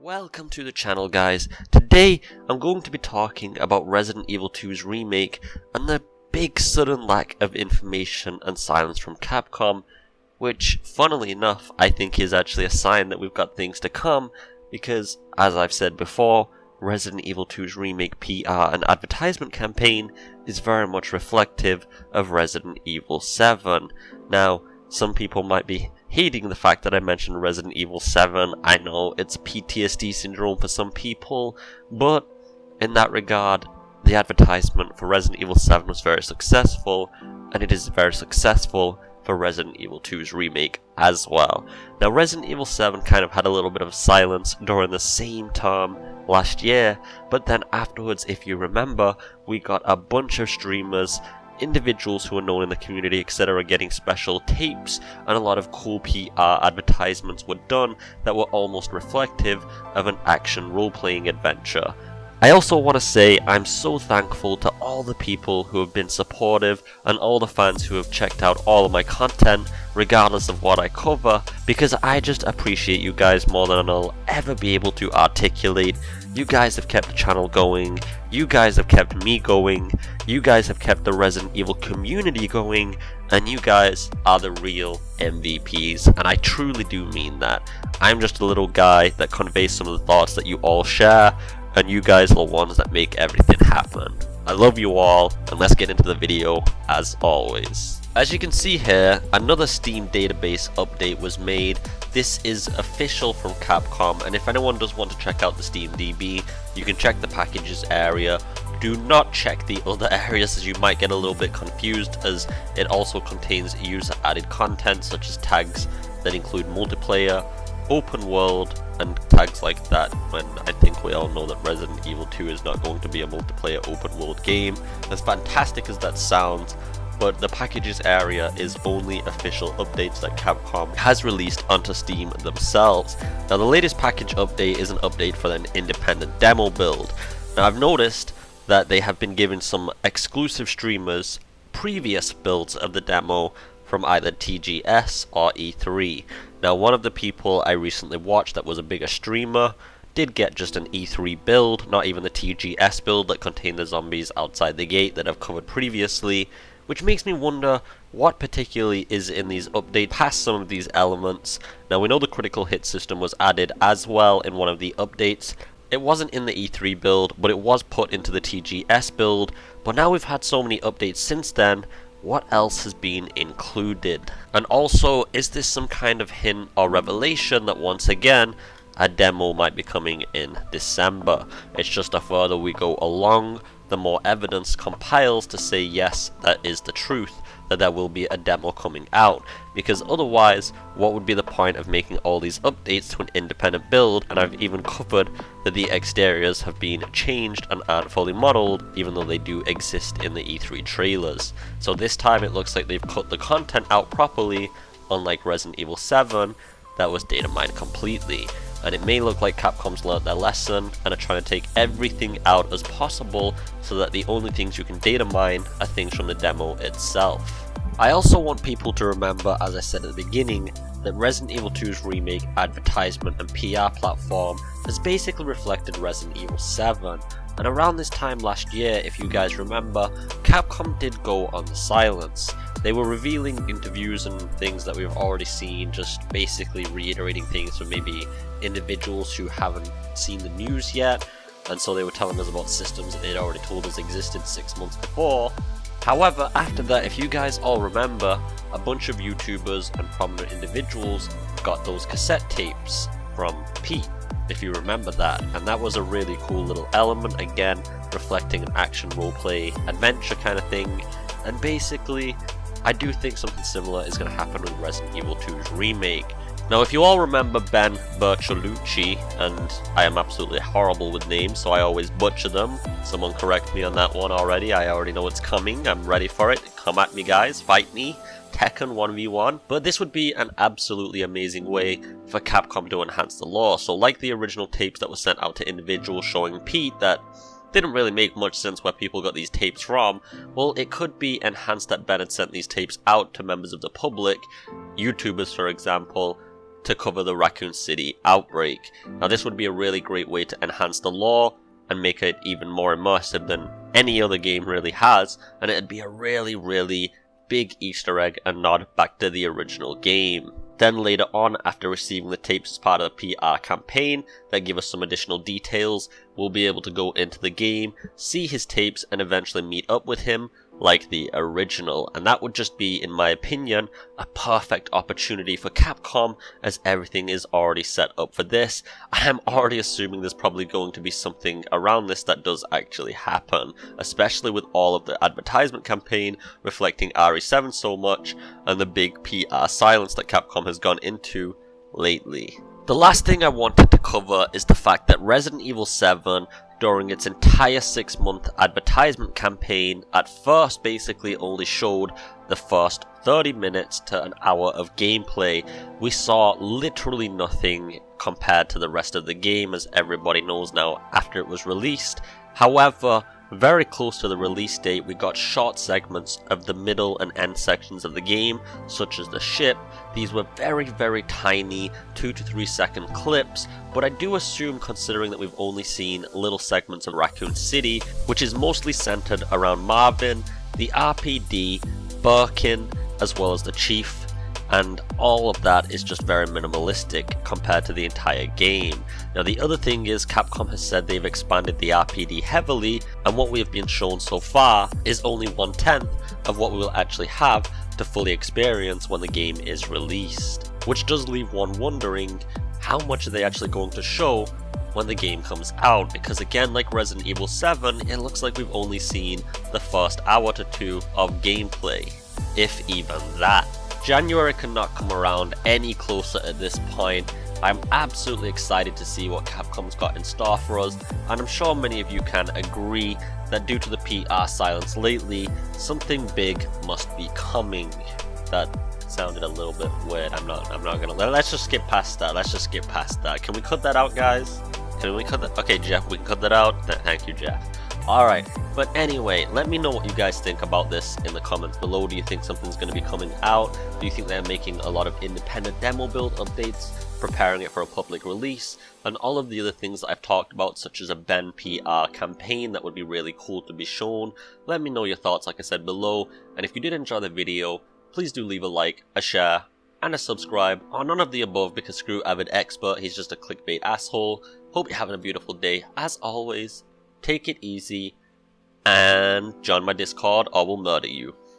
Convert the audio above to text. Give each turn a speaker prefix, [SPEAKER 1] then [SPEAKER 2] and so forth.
[SPEAKER 1] Welcome to the channel, guys. Today I'm going to be talking about Resident Evil 2's remake and the big sudden lack of information and silence from Capcom, which funnily enough I think is actually a sign that we've got things to come, because as I've said before, Resident Evil 2's remake PR and advertisement campaign is very much reflective of Resident Evil 7. Now, some people might be hating the fact that I mentioned Resident Evil 7. I know it's PTSD syndrome for some people, but in that regard, the advertisement for Resident Evil 7 was very successful, and it is very successful for Resident Evil 2's remake as well. Now, Resident Evil 7 kind of had a little bit of silence during the same time last year, but then afterwards, if you remember, we got a bunch of streamers, individuals who are known in the community, etc., getting special tapes, and a lot of cool PR advertisements were done that were almost reflective of an action role-playing adventure. I also want to say I'm so thankful to all the people who have been supportive and all the fans who have checked out all of my content regardless of what I cover, because I just appreciate you guys more than I'll ever be able to articulate. You guys have kept the channel going, you guys have kept me going, you guys have kept the Resident Evil community going, and you guys are the real MVPs, and I truly do mean that. I'm just a little guy that conveys some of the thoughts that you all share, and you guys are the ones that make everything happen. I love you all, and let's get into the video as always. As you can see here, another Steam database update was made. This is official from Capcom, and if anyone does want to check out the SteamDB, you can check the packages area. Do not check the other areas, as you might get a little bit confused, as it also contains user added content such as tags that include multiplayer, open world, and tags like that, when I think we all know that Resident Evil 2 is not going to be a multiplayer open world game. As fantastic as that sounds, but the packages area is only official updates that Capcom has released onto Steam themselves. Now, the latest package update is an update for an independent demo build. Now, I've noticed that they have been giving some exclusive streamers previous builds of the demo from either TGS or E3. Now, one of the people I recently watched that was a bigger streamer did get just an E3 build, not even the TGS build that contained the zombies outside the gate that I've covered previously, which makes me wonder what particularly is in these updates past some of these elements. Now, we know the critical hit system was added as well in one of the updates. It wasn't in the E3 build, but it was put into the TGS build. But now we've had so many updates since then, what else has been included? And also, is this some kind of hint or revelation that once again, a demo might be coming in December? It's just the further we go along, the more evidence compiles to say yes, that is the truth, that there will be a demo coming out, because otherwise what would be the point of making all these updates to an independent build? And I've even covered that the exteriors have been changed and aren't fully modeled, even though they do exist in the E3 trailers. So this time it looks like they've cut the content out properly, unlike Resident Evil 7 that was data mined completely. And it may look like Capcom's learnt their lesson and are trying to take everything out as possible so that the only things you can data mine are things from the demo itself. I also want people to remember, as I said at the beginning, that Resident Evil 2's remake advertisement and PR platform has basically reflected Resident Evil 7. And around this time last year, if you guys remember, Capcom did go on the silence. They were revealing interviews and things that we've already seen, just basically reiterating things from maybe individuals who haven't seen the news yet, and so they were telling us about systems that they'd already told us existed 6 months before. However, after that, if you guys all remember, a bunch of YouTubers and prominent individuals got those cassette tapes from Pete, if you remember that, and that was a really cool little element, again reflecting an action roleplay adventure kind of thing. And basically, I do think something similar is going to happen with Resident Evil 2's remake. Now, if you all remember Ben Bertolucci, and I am absolutely horrible with names, so I always butcher them. Someone correct me on that one already. I already know it's coming. I'm ready for it. Come at me, guys. Fight me. Tekken 1v1. But this would be an absolutely amazing way for Capcom to enhance the lore. So like the original tapes that were sent out to individuals showing Pete that didn't really make much sense where people got these tapes from, well, it could be enhanced that Ben had sent these tapes out to members of the public, YouTubers for example, to cover the Raccoon City outbreak. Now this would be a really great way to enhance the lore and make it even more immersive than any other game really has, and it'd be a really big Easter egg and nod back to the original game. Then later on, after receiving the tapes as part of the PR campaign that give us some additional details, we'll be able to go into the game, see his tapes, and eventually meet up with him like the original. And that would just be, in my opinion, a perfect opportunity for Capcom, as everything is already set up for this. I am already assuming there's probably going to be something around this that does actually happen, especially with all of the advertisement campaign reflecting RE7 so much, and the big PR silence that Capcom has gone into lately. The last thing I wanted to cover is the fact that Resident Evil 7, during its entire 6-month advertisement campaign, at first basically only showed the first 30 minutes to an hour of gameplay. We saw literally nothing compared to the rest of the game, as everybody knows now after it was released. However, very close to the release date, we got short segments of the middle and end sections of the game, such as the ship. These were very tiny 2 to 3 second clips, but I do assume, considering that we've only seen little segments of Raccoon City, which is mostly centered around Marvin, the RPD, Birkin, as well as the Chief, and all of that is just very minimalistic compared to the entire game. Now the other thing is, Capcom has said they've expanded the RPD heavily, and what we have been shown so far is only 1/10 of what we will actually have to fully experience when the game is released. Which does leave one wondering, how much are they actually going to show when the game comes out? Because again, like Resident Evil 7, it looks like we've only seen the first hour to 2 of gameplay, if even that. January cannot come around any closer at this point. I'm absolutely excited to see what Capcom's got in store for us, and I'm sure many of you can agree that due to the PR silence lately, something big must be coming. That sounded a little bit weird. I'm not gonna let's just skip past that. Can we cut that out, guys? Can we cut that? Okay, Jeff, we can cut that out. Thank you, Jeff. Alright, but anyway, let me know what you guys think about this in the comments below. Do you think something's going to be coming out? Do you think they're making a lot of independent demo build updates, preparing it for a public release, and all of the other things that I've talked about, such as a Ben PR campaign that would be really cool to be shown? Let me know your thoughts, like I said, below, and if you did enjoy the video, please do leave a like, a share, and a subscribe, or none of the above, because screw AvidExpert, he's just a clickbait asshole. Hope you're having a beautiful day. As always, take it easy, and join my Discord or we'll murder you.